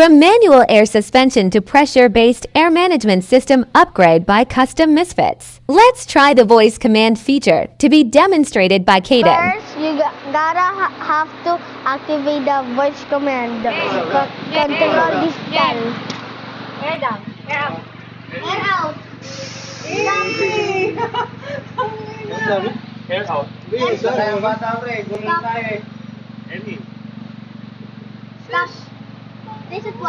From manual air suspension to pressure-based air management system upgrade by Custom Misfits. Let's try the voice command feature to be demonstrated by Kaden. First, you gotta have to activate the voice command. Control this gun. Air down. Air out. Air out. Air out. Stop. Reset 1.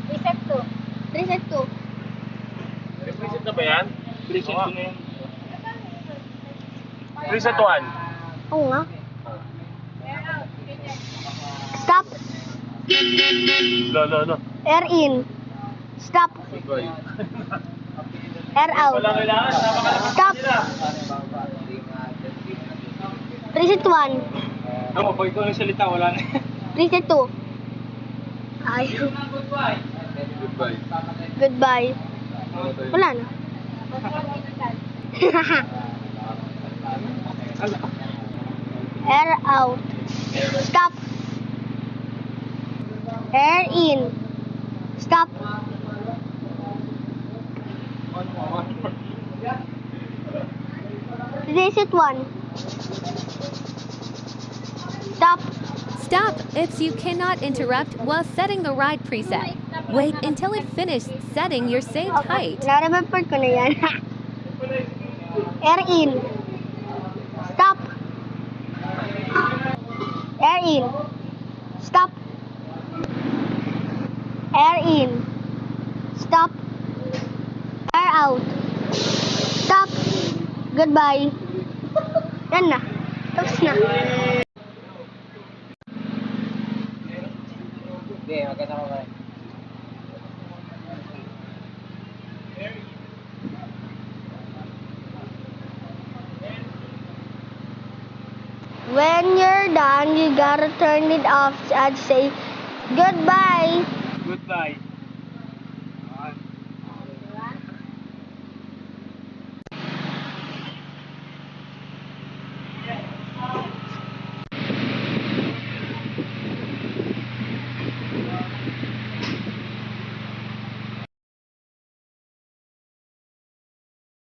Reset 2. Reset 2. Reset na ba yan? Reset na yun. Reset 1. Oo nga. Stop. No. Air in. Stop. Air out. Walang kailangan. Stop. Reset 1. Ako, pag ikaw nagsalita, wala na. Reset 2. Ayaw. Goodbye. Wala na. Air out. Stop. Air in. Stop. Reset 1. Stop. Stop. It's you cannot interrupt while setting the ride preset. Wait until it finished setting your saved height. Na-remember ko na yan. Air in. Stop. Air in. Stop. Air in. Stop. Air out. Stop. Goodbye. Yan na. Tapos na. Okay, maganda ko ba? When you're done, you gotta turn it off and say goodbye. Goodbye.